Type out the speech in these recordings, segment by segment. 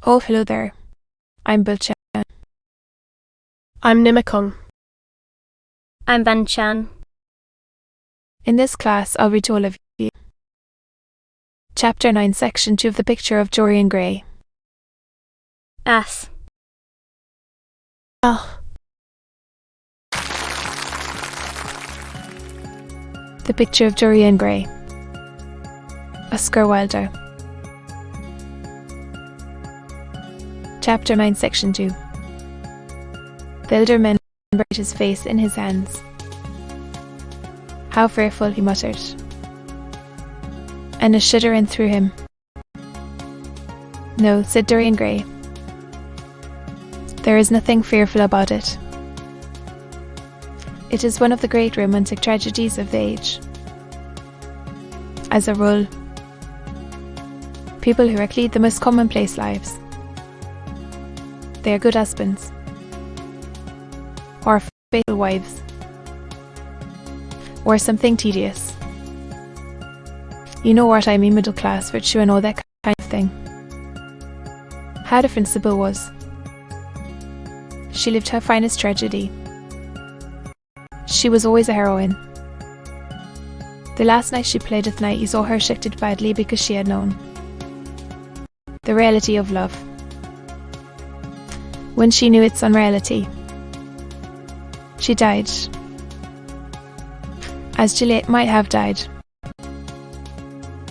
Oh, hello there. I'm Bilchan. I'm Nimakong. I'm Van Chan. In this class, I'll read to all of you Chapter 9, Section 2 of the picture of Dorian Gray. Ass. Ah. The picture of Dorian Gray. Oscar Wilde. Chapter 9, Section 2. The elder man buried his face in his hands. How fearful, he muttered. And a shudder ran through him. No, said Dorian Gray. There is nothing fearful about it. It is one of the great romantic tragedies of the age. As a rule, people who lead the most commonplace lives. They are good husbands, or faithful wives, or something tedious. You know what I mean, middle class, virtue and all that kind of thing. How different Sybil was. She lived her finest tragedy. She was always a heroine. The last night she played at night, you saw her shifted badly because she had known the reality of love. When she knew its unreality, she died, as Juliet might have died.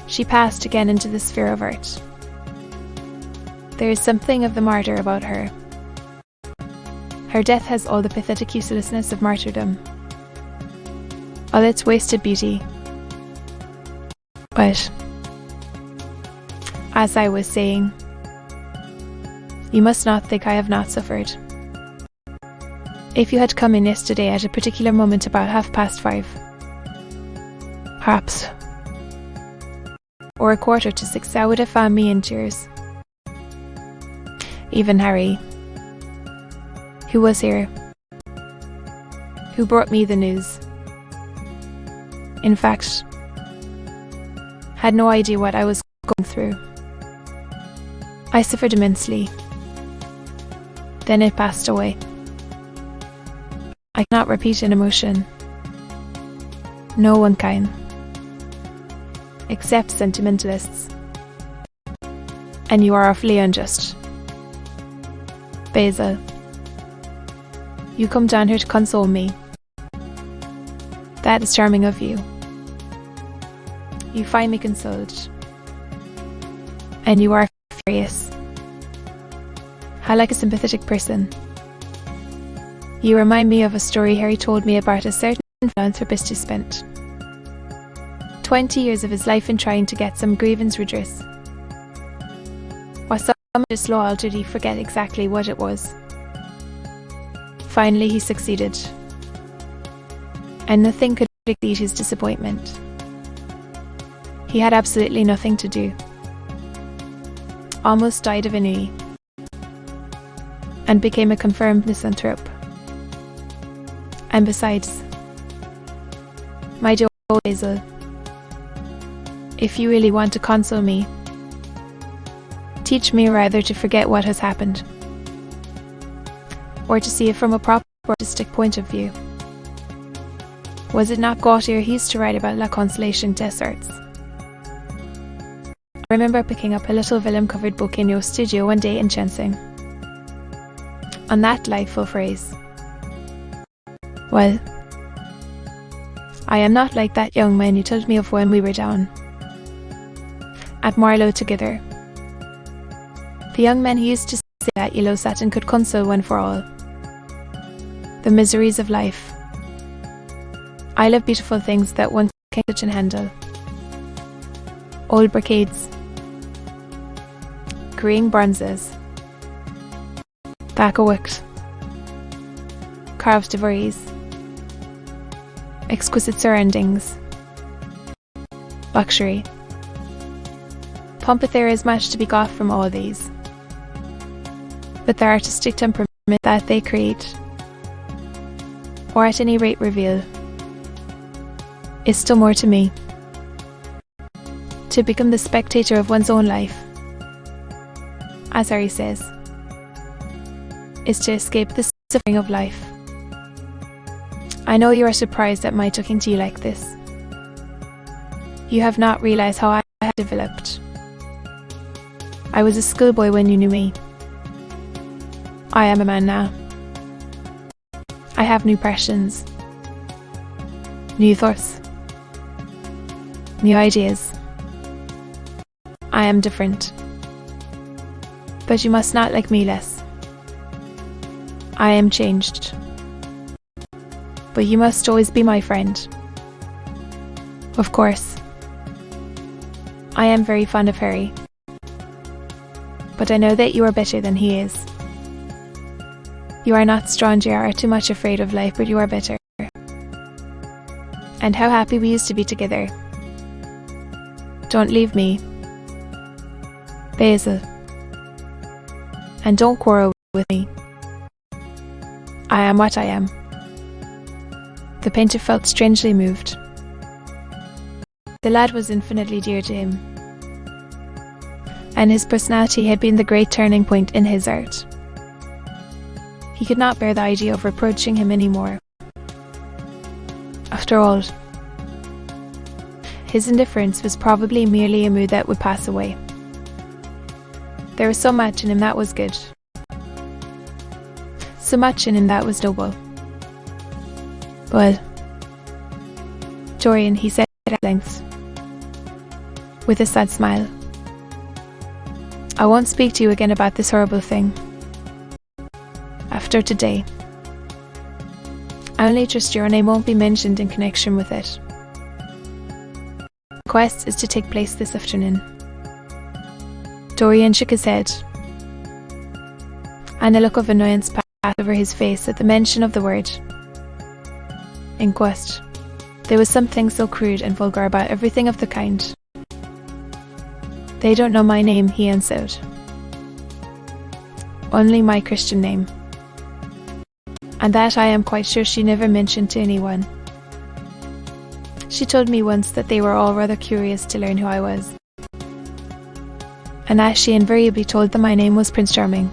She passed again into the sphere of art. There is something of the martyr about her. Her death has all the pathetic uselessness of martyrdom, all its wasted beauty. But, as I was saying, you must not think I have not suffered. If you had come in yesterday at a particular moment about 5:30, perhaps, or 5:45, I would have found me in tears. Even Harry, who was here, who brought me the news, in fact, had no idea what I was going through. I suffered immensely. Then it passed away. I cannot repeat an emotion. No one can. Except sentimentalists. And you are awfully unjust. Basil, you come down here to console me. That is charming of you. You find me consoled. And you are furious. How like a sympathetic person. You remind me of a story Harry told me about a certain philanthropist who spent 20 years of his life in trying to get some grievance redress. While some just law altered, he forget exactly what it was. Finally he succeeded. And nothing could exceed his disappointment. He had absolutely nothing to do. Almost died of ennui. And became a confirmed misanthrope. And besides, my dear old Basil, if you really want to console me, teach me rather to forget what has happened, or to see it from a proper artistic point of view. Was it not Gautier he used to write about La Consolation des Arts? I remember picking up a little vellum-covered book in your studio one day and chancing on that delightful phrase. Well, I am not like that young man you told me of when we were down at Marlow together. The young man who used to say that yellow satin could console one for all the miseries of life. I love beautiful things that one can touch and handle. Old brocades, green bronzes, backworked, carved ivories, exquisite surroundings, luxury. There is much to be got from all these, but the artistic temperament that they create, or at any rate reveal, is still more to me. To become the spectator of one's own life, as Harry says, is to escape the suffering of life. I know you are surprised at my talking to you like this. You have not realized how I have developed. I was a schoolboy when you knew me. I am a man now. I have new passions, new thoughts, new ideas. I am different. But you must not like me less. I am changed. But you must always be my friend. Of course. I am very fond of Harry. But I know that you are better than he is. You are not strong, you are too much afraid of life, but you are better. And how happy we used to be together. Don't leave me, Basil. And don't quarrel with me. I am what I am. The painter felt strangely moved. The lad was infinitely dear to him, and his personality had been the great turning point in his art. He could not bear the idea of reproaching him anymore. After all, his indifference was probably merely a mood that would pass away. There was so much in him that was good. So much in him that was noble. Well, Dorian, he said at length, with a sad smile, I won't speak to you again about this horrible thing. After today. I only trust your name won't be mentioned in connection with it. The quest is to take place this afternoon. Dorian shook his head, and a look of annoyance passed over his face at the mention of the word inquest. There was something so crude and vulgar about everything of the kind. They don't know my name, he answered. Only my Christian name. And that I am quite sure she never mentioned to anyone. She told me once that they were all rather curious to learn who I was. And as she invariably told them my name was Prince Charming.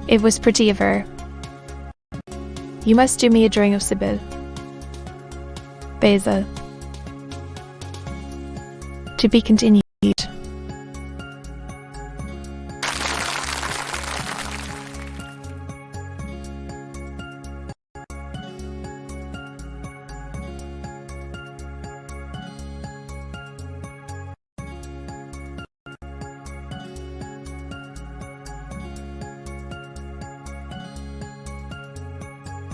It was pretty of her. You must do me a drawing of Sybil. Basil. To be continued.